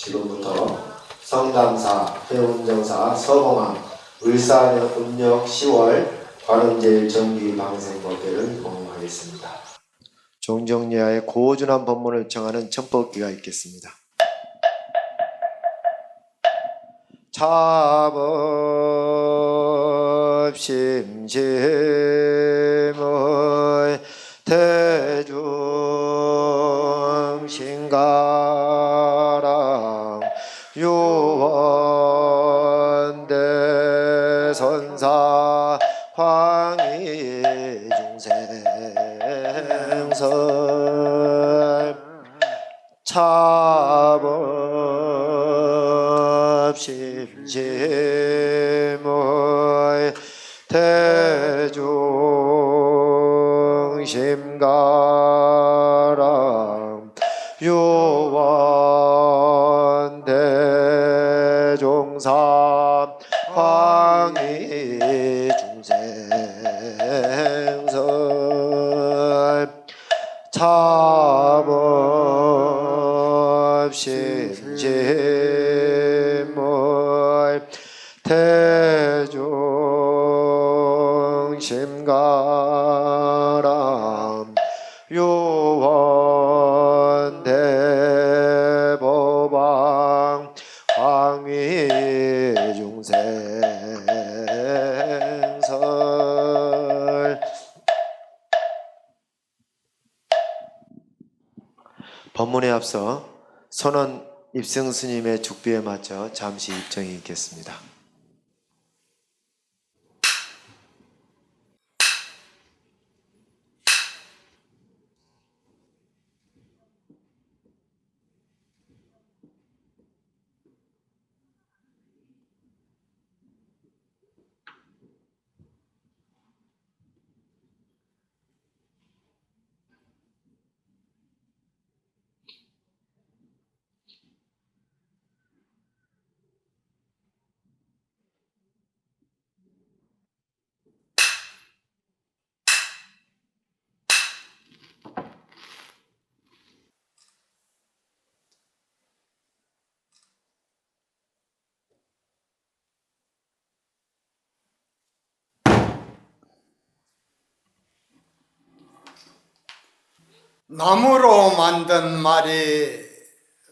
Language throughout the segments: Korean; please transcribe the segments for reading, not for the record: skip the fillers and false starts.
지금부터 성담사, 해운정사, 서봉암, 울산읍력 10월 관음제일 정기 방생법회를 공유하겠습니다. 종정리하의 고준한 법문을 청하는 청법기가 있겠습니다. 차법심심의 대중신가랑 유원대선사 황의중생설 차법심심의 대중심가랑 유원대종사 황의중생설 차법심심의 대중심가랑 유원대법왕 황의중생설. 법문에 앞서 선원 입승 스님의 죽비에 맞춰 잠시 입정이 있겠습니다. 나무로 만든 말이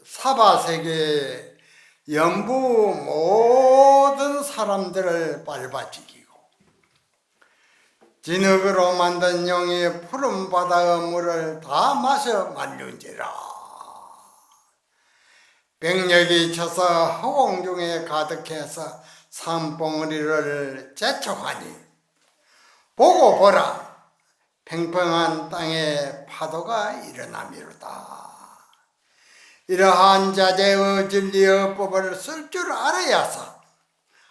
사바세계 연부 모든 사람들을 밟아죽이고, 진흙으로 만든 용이 푸른 바다의 물을 다 마셔 말륜지라. 병력이 쳐서 허공 중에 가득해서 산봉우리를 재촉하니 보고 보라, 팽팽한 땅에 파도가 일어나미로다. 이러한 자재의 진리의 법을 쓸 줄 알아야서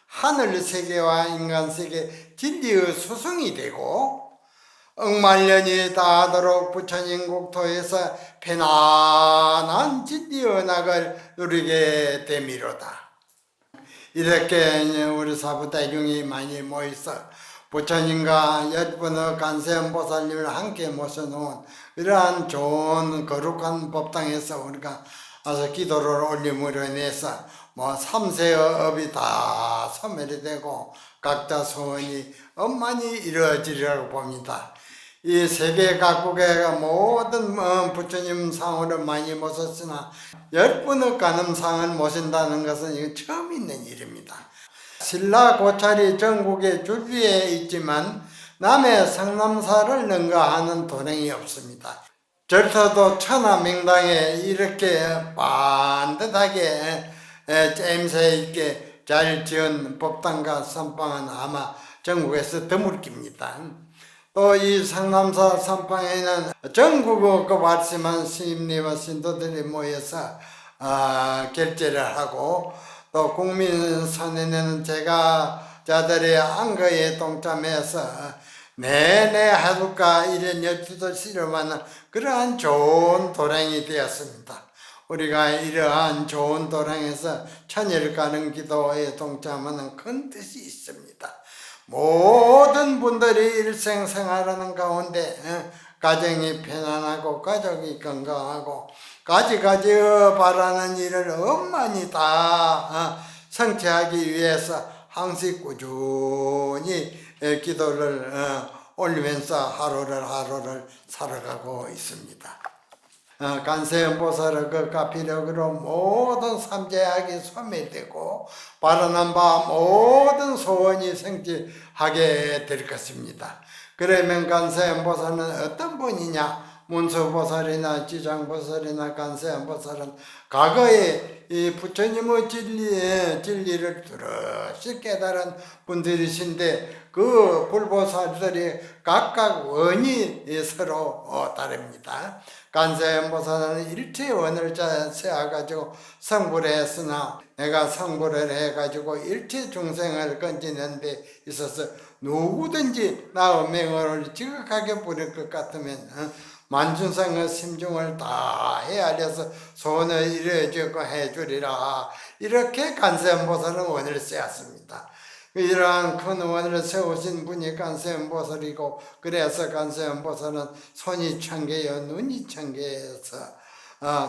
하늘 세계와 인간 세계 진리의 수승이 되고 억만년이 다하도록 부처님 국토에서 편안한 진리의 낙을 누리게 되미로다. 이렇게 우리 사부대중이 많이 모여서 부처님과 10분의 간세음보살님을 함께 모셔놓은 이러한 좋은 거룩한 법당에서 우리가 아서 기도를 올림으로 인해서 삼세의 업이 다 소멸이 되고 각자 소원이 엄만히 이루어지리라고 봅니다. 이 세계 각국의 모든 부처님 상을 많이 모셨으나 10분의 간음상을 모신다는 것은 이거 처음 있는 일입니다. 신라 고찰이 전국에 줄비에 있지만 남해 성남사를 능가하는 도량이 없습니다. 절터도 천하명당에 이렇게 반듯하게 쨘새 있게 잘 지은 법당과 선방은 아마 전국에서 드물깁니다. 또 이 성남사 선방에는 전국의 그 발심한 스님과 신도들이 모여서 결제를 하고, 또 국민선언에는 제가자들의 안거에 동참해서 내내 하루가 1년 12도 실험하는 그러한 좋은 도량이 되었습니다. 우리가 이러한 좋은 도량에서 천일 가는 기도에 동참하는 큰 뜻이 있습니다. 모든 분들이 일생생활하는 가운데 가정이 편안하고 가족이 건강하고 가지가지 바라는 일을 엄만히 다 성취하기 위해서 항상 꾸준히 기도를 올리면서 하루를 살아가고 있습니다. 관세음보살의 그 가피력으로 모든 삼재악이 소멸되고 바라는 바 모든 소원이 성취하게 될 것입니다. 그러면 관세음보살은 어떤 분이냐? 문수보살이나 지장보살이나 관세음보살은 과거에 이 부처님의 진리를 뚜렷이 깨달은 분들이신데 그 불보살들이 각각 원이 서로 다릅니다. 관세음보살은 일체원을 세워가지고 성불을 했으나 내가 성불을 해가지고 일체 중생을 건지는 데 있어서 누구든지 나의 명을 지극하게 부릴 것 같으면 만준상의 심중을 다 헤아려서 소원을 이루어주고 해주리라. 이렇게 관세음보살은 원을 세웠습니다. 이러한 큰 원을 세우신 분이 관세음보살이고, 그래서 관세음보살은 손이 천개여 눈이 천개여서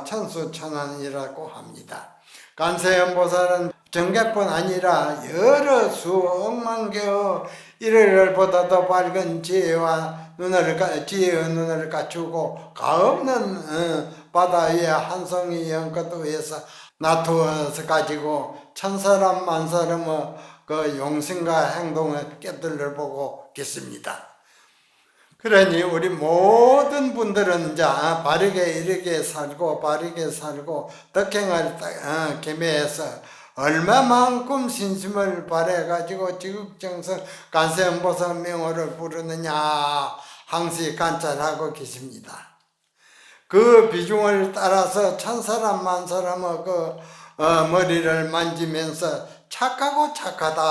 천수천안이라고 합니다. 관세음보살은 정객뿐 아니라 여러 수억만 개의 이래를보다도 밝은 지혜의 눈을 갖추고 가없는 바다 위에 한송이 연꽃 위에서 나투어서 가지고 천사람 만사람의 그 용신과 행동을 깨달아 보고 계십니다. 그러니 우리 모든 분들은 이제 바르게 이르게 살고 바르게 살고 덕행을 겸해서 얼마만큼 신심을 발해가지고 지극정성 관세음보살 명호를 부르느냐 항시 관찰하고 계십니다. 그 비중을 따라서 천사람 만사람의 그 머리를 만지면서 착하고 착하다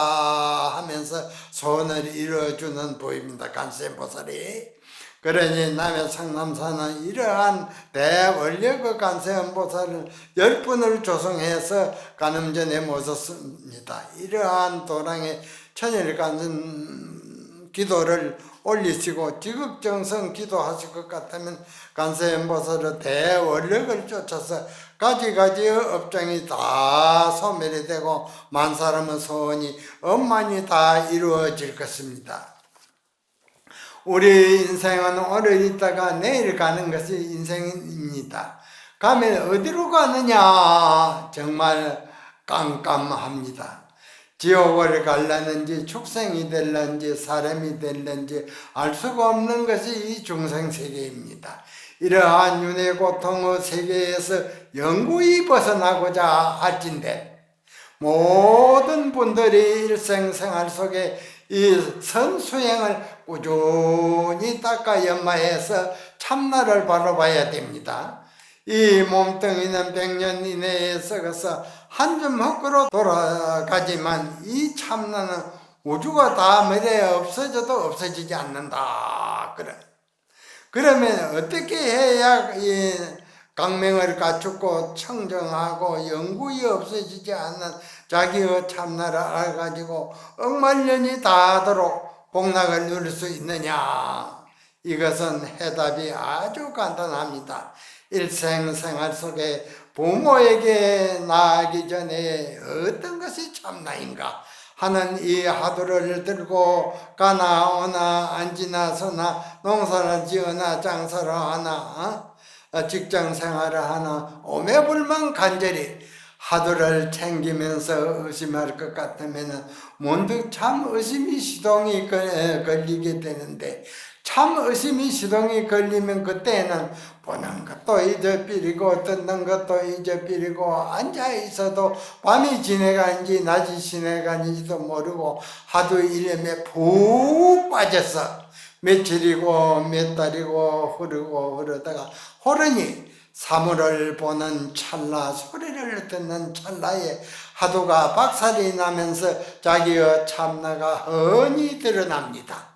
하면서 소원을 이루어주는 부입니다. 관세음보살이. 그러니 남해 상남사는 이러한 대원력의 관세음보살을 10분을 조성해서 가늠전에 모셨습니다. 이러한 도량의 천일간전 기도를 올리시고 지극정성 기도하실 것 같으면 관세음보살의 대원력을 쫓아서 가지가지의 업장이 다 소멸이 되고 만사람의 소원이 엄만히 다 이루어질 것입니다. 우리 인생은 오늘 있다가 내일 가는 것이 인생입니다. 가면 어디로 가느냐 정말 깜깜합니다. 지옥을 갈라는지 축생이 될런지 사람이 될런지 알 수가 없는 것이 이 중생세계입니다. 이러한 윤회 고통의 세계에서 영구히 벗어나고자 할진대 모든 분들이 일생생활 속에 이 선수행을 꾸준히 닦아 연마해서 참나를 바라봐야 됩니다. 이 몸뚱이는 100년 이내에 썩어서 한 점 헛으로 돌아가지만 이 참나는 우주가 다 미래에 없어져도 없어지지 않는다. 그러면 어떻게 해야 이 강명을 갖추고 청정하고 영구히 없어지지 않는 자기의 참나를 알아가지고 억만년이 다하도록 복락을 누릴 수 있느냐? 이것은 해답이 아주 간단합니다. 일생생활 속에 부모에게 나아가기 전에 어떤 것이 참나인가 하는 이 화두를 들고 가나 오나 앉으나 서나 농사를 지으나 장사를 하나 직장생활을 하나 오매불만 간절히 화두를 챙기면서 의심할 것 같으면 문득 참 의심이 시동이 걸리게 되는데, 참 의심이 시동이 걸리면 그때는 보는 것도 잊어버리고 듣는 것도 잊어버리고 앉아있어도 밤이 지나가는지 낮이 지나가는지도 모르고 하도 이름에 푹 빠져서 며칠이고 몇 달이고 흐르다가 호르니 사물을 보는 찰나 소리를 듣는 찰나에 하도가 박살이 나면서 자기의 참나가 훤히 드러납니다.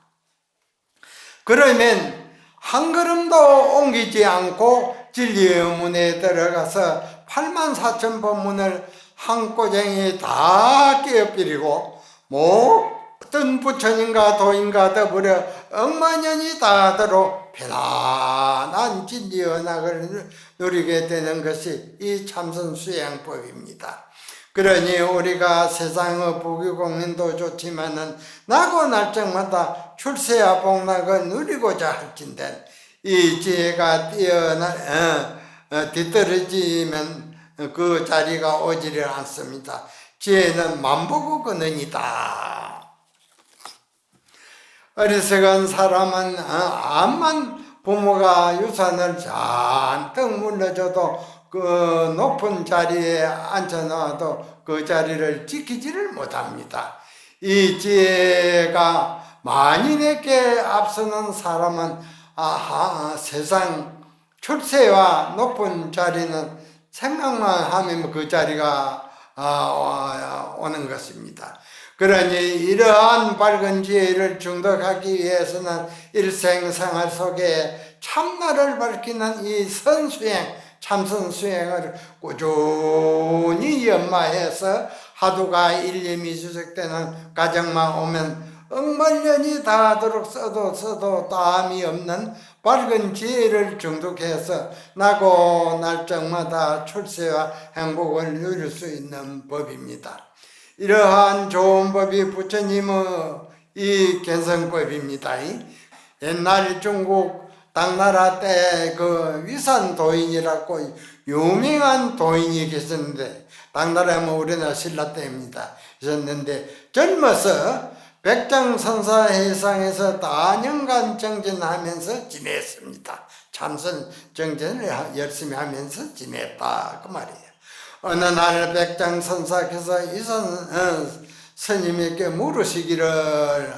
그러면 한 걸음도 옮기지 않고 진리의 문에 들어가서 84,000법문을 한 꼬쟁이 다 깨어버리고 모든 부처님과 도인과 더불어 억만년이 다하도록 편안한 진리의 낙을 누리게 되는 것이 이 참선 수양법입니다. 그러니 우리가 세상의 부귀공연도 좋지만은 나고 날 적마다 출세와 복락을 누리고자 할진된 이 지혜가 뒤떨어지면 그 자리가 오지를 않습니다. 지혜는 만보고 근원이다. 어리석은 사람은 암만 부모가 유산을 잔뜩 물려줘도 그 높은 자리에 앉혀놔도 그 자리를 지키지를 못합니다. 이 지혜가 만인에게 앞서는 사람은 세상 출세와 높은 자리는 생각만 하면 그 자리가 오는 것입니다. 그러니 이러한 밝은 지혜를 중독하기 위해서는 일생생활 속에 참나를 밝히는 이 선수행, 참선수행을 꾸준히 연마해서 하두가 일념이 수색되는 가정만 오면 억만년이 다하도록 써도 다함이 없는 밝은 지혜를 중독해서 나고 날적마다 출세와 행복을 누릴 수 있는 법입니다. 이러한 좋은 법이 부처님의 이 견성법입니다. 옛날 중국 당나라 때 그 위산도인이라고 유명한 도인이 계셨는데, 당나라면 우리나라 신라 때입니다. 계셨는데 젊어서 백장선사회상에서 다년간 정진하면서 지냈습니다. 참선 정진을 열심히 하면서 지냈다 그 말이에요. 어느 날 백장선사께서 이산 스님에게 물으시기를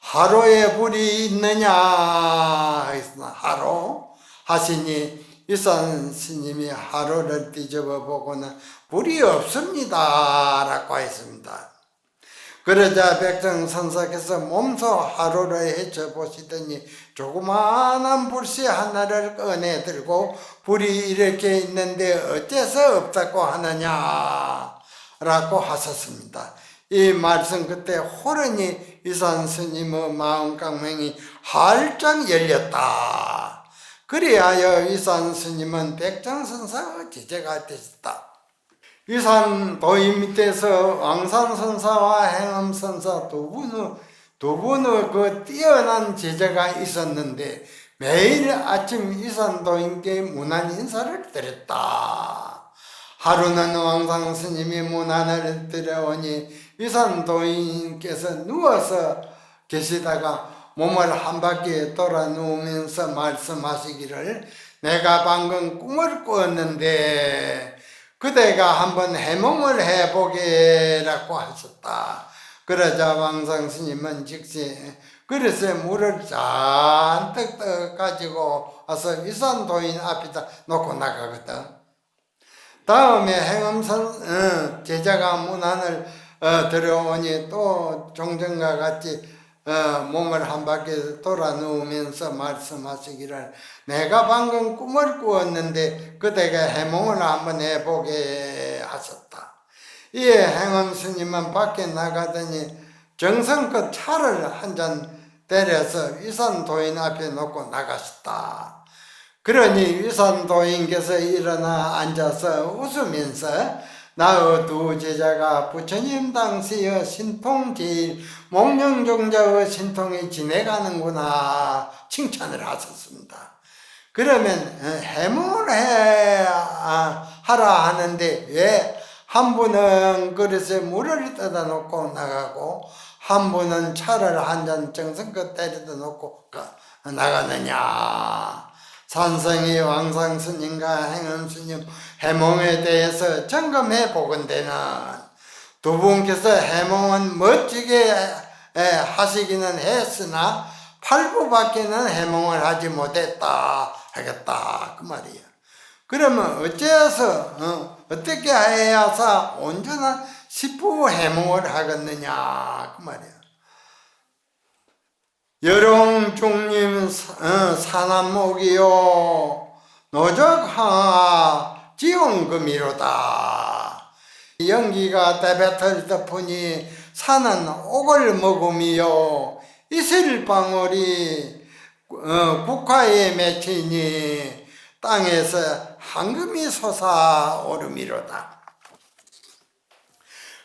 하로에 불이 있느냐 하였으나 하로 하시니 이산 스님이 하로를 뒤집어 보고는 불이 없습니다 라고 했습니다. 그러자 백정선사께서 몸소 하로를 헤쳐보시더니 조그마한 불씨 하나를 꺼내 들고 불이 이렇게 있는데 어째서 없다고 하느냐 라고 하셨습니다. 이 말씀 그때 호련히 이산 스님의 마음 강명이 활짝 열렸다. 그리하여 이산 스님은 백정선사의 지제가 되셨다. 이산 도인 밑에서 왕산선사와 행엄선사 두 분의 그 뛰어난 제자가 있었는데 매일 아침 이산 도인께 문안 인사를 드렸다. 하루는 왕상 스님이 문안을 드려오니 이산 도인께서 누워서 계시다가 몸을 한 바퀴 돌아 누우면서 말씀하시기를 내가 방금 꿈을 꾸었는데 그대가 한번 해몽을 해보게라고 하셨다. 그러자 왕상 스님은 즉시 그릇에 물을 잔뜩 떠 가지고 와서 이산 도인 앞에다 놓고 나가거든. 다음에 행엄선 제자가 문안을 들어오니 또 종전과 같이 몸을 한 바퀴 돌아 누우면서 말씀하시기를 내가 방금 꿈을 꾸었는데 그대가 해몽을 한번 해보게 하셨다. 이에 행엄 스님은 밖에 나가더니 정성껏 차를 한 잔 때려서 위산 도인 앞에 놓고 나가셨다. 그러니 위산 도인께서 일어나 앉아서 웃으면서 나의 두 제자가 부처님 당시의 신통 제일 목령종자의 신통에 지내가는구나 칭찬을 하셨습니다. 그러면 해몽을 하라 하는데 왜 한 분은 그릇에 물을 떠다 놓고 나가고 한 분은 차를 한 잔 정성껏 때려다 놓고 나가느냐. 산성이 왕상 스님과 행엄 스님 해몽에 대해서 점검해 보건대는 두 분께서 해몽은 멋지게 하시기는 했으나 8부밖에는 해몽을 하지 못했다 하겠다 그 말이에요. 그러면 어떻게 해야사 온전한 10부 해몽을 하겠느냐 그 말이에요. 여롱중림 사남목이요 노적하 지용금이로다. 연기가 대뱉을 덮으니 산은 옥을 먹음이요 이슬방울이 국화에 맺히니 땅에서 황금이 솟아오르미로다.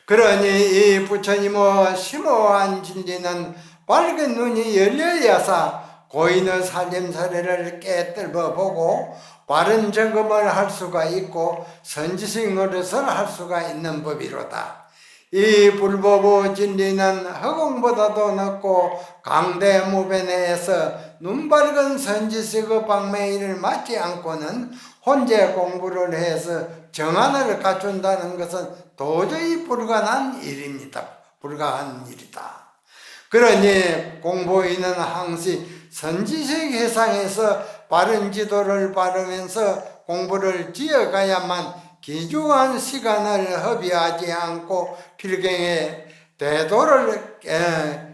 그러니 이 부처님의 심오한 진리는 밝은 눈이 열려야사 고인의 살림살이를 깨뜨려 보고 바른 점검을 할 수가 있고 선지식 노릇을 할 수가 있는 법이로다. 이 불법의 진리는 허공보다도 높고 강대무변에서 눈밝은 선지식의 방매일을 맞지 않고는 혼자 공부를 해서 정안을 갖춘다는 것은 도저히 불가능한 일입니다. 불가한 일이다. 그러니 공부인은 항시 선지식 해상에서 바른 지도를 바르면서 공부를 지어가야만 귀중한 시간을 허비하지 않고 필경의 대도를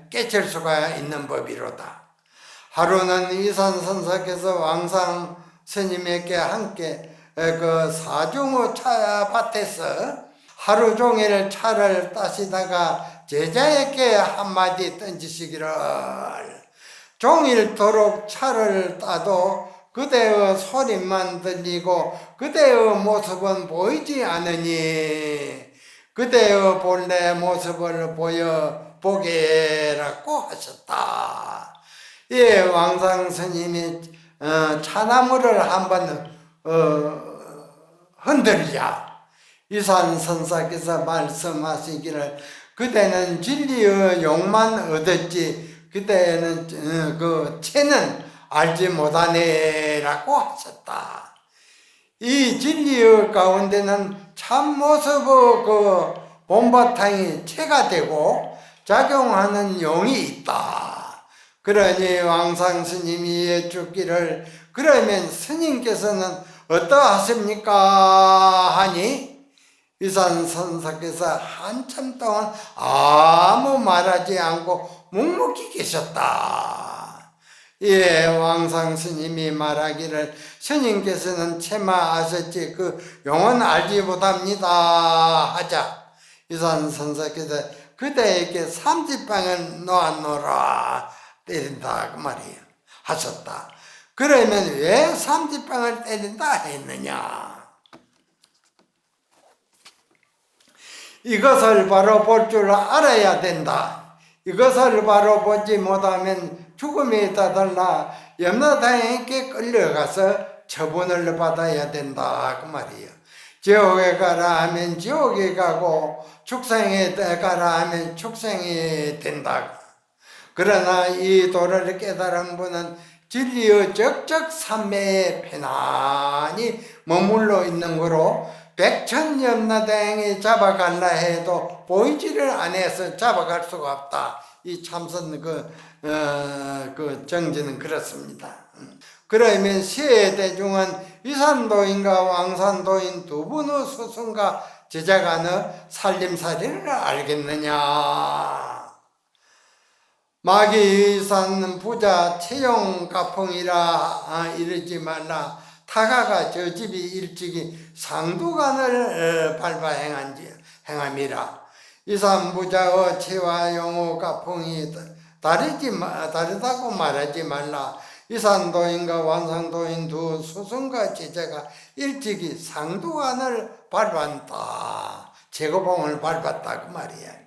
깨칠 수가 있는 법이로다. 하루는 이산선사께서 왕상 스님에게 함께 그 사중의 차밭에서 하루 종일 차를 따시다가 제자에게 한마디 던지시기를 종일토록 차를 따도 그대의 소리만 들리고 그대의 모습은 보이지 않으니 그대의 본래 모습을 보여보게라고 하셨다. 예, 왕상 스님이 차나무를 한번 흔들자 이산 선사께서 말씀하시기를 그대는 진리의 용만 얻었지 그대는 그 채는 알지 못하네라고 하셨다. 이 진리의 가운데는 참 모습의 그 본바탕이 채가 되고 작용하는 용이 있다. 그러니 왕상 스님이 여쭙기를 그러면 스님께서는 어떠하십니까 하니 이산 선사께서 한참 동안 아무 말하지 않고 묵묵히 계셨다. 예, 왕상 스님이 말하기를 스님께서는 채마 아셨지 그 용은 알지 못합니다 하자 이산 선사께서 그대에게 삼지방을 놓아놓으라 때린다 그 말이에요 하셨다. 그러면 왜 삼지방을 때린다 했느냐? 이것을 바로 볼 줄 알아야 된다. 이것을 바로 보지 못하면 죽음에 다달라 염라대왕에게 끌려가서 처분을 받아야 된다 그 말이에요. 지옥에 가라 하면 지옥에 가고 축생에 가라 하면 축생이 된다. 그러나 이 도를 깨달은 분은 진리의 적적삼매에 편안히 머물러 있는 거로 백천염라대왕이 잡아갈라 해도 보이지를 않아서 잡아갈 수가 없다. 이 참선 그 정지는 그렇습니다. 그러면 시해대중은 이산도인과 왕산도인 두 분의 스승과 제자 간의 살림살이를 알겠느냐? 마귀산 부자 채용가풍이라 이르지 말라. 타가가 저 집이 일찍이 상두간을 밟아 행함이라. 이산 부자의 채와 용의 가풍이 다르다고 말하지 말라. 이산도인과 완상도인 두 스승과 제자가 일찍이 상두간을 밟았다. 제고봉을 밟았다 그 말이야.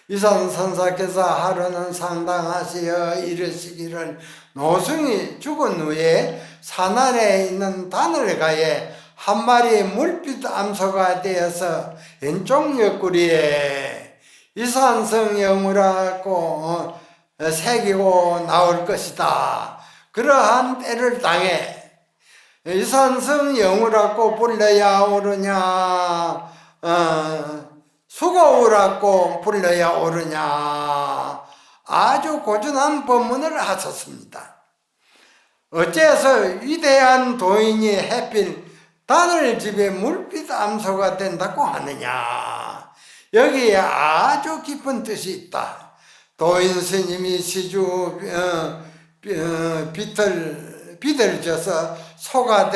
이산 선사께서 하루는 상당하시어 이르시기를 노승이 죽은 후에 산 아래에 있는 바늘가에 한 마리 물빛 암소가 되어서 왼쪽 옆구리에 이산성 영우라고 새기고 나올 것이다. 그러한 때를 당해 이산성 영우라고 불러야 오르냐 수고우라고 불러야 오르냐 아주 고준한 법문을 하셨습니다. 어째서 위대한 도인이 해필 바늘집에 물빛 암소가 된다고 하느냐? 여기에 아주 깊은 뜻이 있다. 도인 스님이 시주 빛을 져서 소가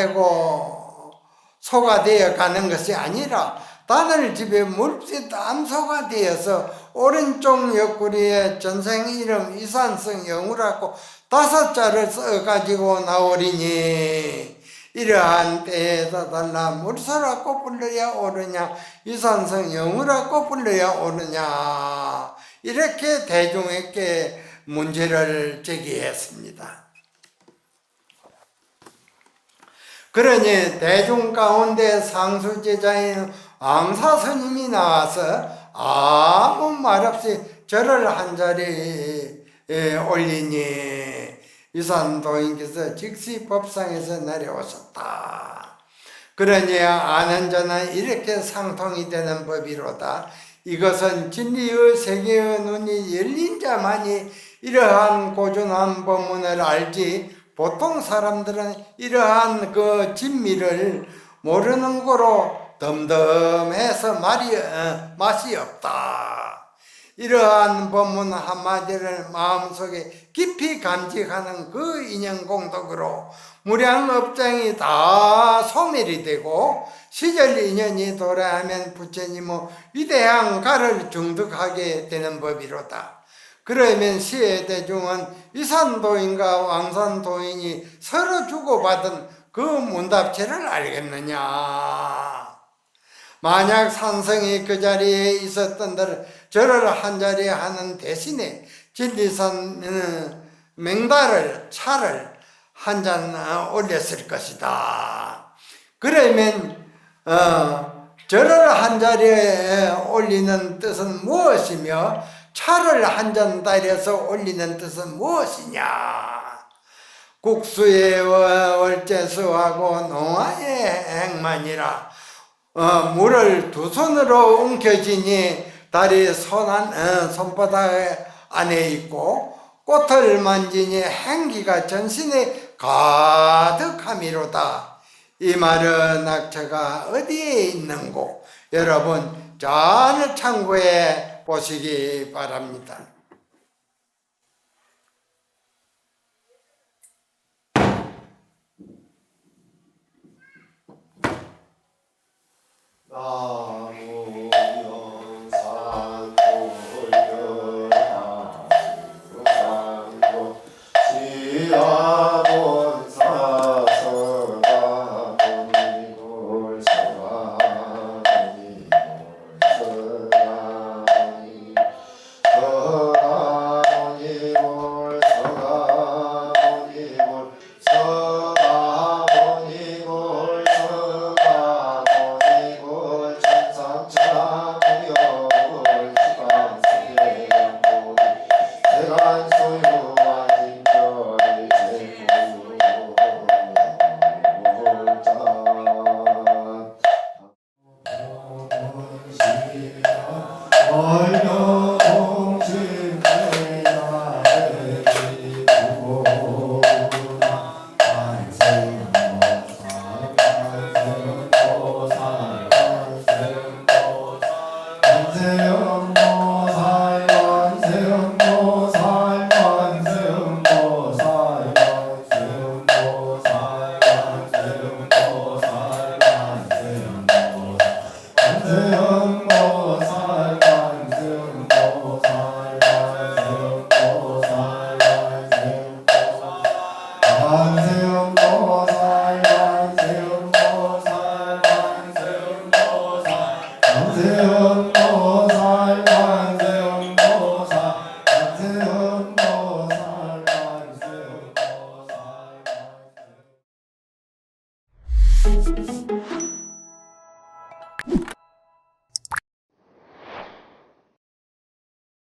되어 가는 것이 아니라 바늘집에 물빛 암소가 되어서 오른쪽 옆구리에 전생 이름 이산성 영우라고 5자를 써가지고 나오리니 이 이러한 때에다 달라 물소라고 불러야 오르냐 유산성 영우라고 불러야 오르냐 이렇게 대중에게 문제를 제기했습니다. 그러니 대중 가운데 상수제자인 왕사스님이 나와서 아무 말 없이 절을 한 자리에 올리니 유산도인께서 즉시 법상에서 내려오셨다. 그러니 아는 자는 이렇게 상통이 되는 법이로다. 이것은 진리의 세계의 눈이 열린 자만이 이러한 고준한 법문을 알지 보통 사람들은 이러한 그 진미를 모르는 거로 덤덤해서 맛이 없다. 이러한 법문 한마디를 마음속에 깊이 감직하는 그 인연공덕으로 무량업장이 다 소멸이 되고 시절 인연이 돌아하면 부처님의 위대한 가를 중득하게 되는 법이로다. 그러면 시해대중은 위산도인과 왕산도인이 서로 주고받은 그 문답체를 알겠느냐. 만약 산성이 그 자리에 있었던들 절을 한 자리에 하는 대신에 진리산 맹달을 차를 한 잔 올렸을 것이다. 그러면 절을 한 자리에 올리는 뜻은 무엇이며 차를 한 잔 따려서 올리는 뜻은 무엇이냐? 국수의 월제수하고 농아의 행만이라 물을 두 손으로 움켜쥐니 달이 손바닥 안에 있고 꽃을 만지니 행기가 전신에 가득함이로다. 이 말은 낙처가 어디에 있는고 여러분 잘 참고해 보시기 바랍니다. 나무 영산 돌려라 육상도 지하본 사서가 보니골 서가 보니골 서가 보니 서가 보니골 서가 보니골 서가 보니골 서가 보니골 천상천하 공여골 시간세계연골 세간소유와 진결이 만세음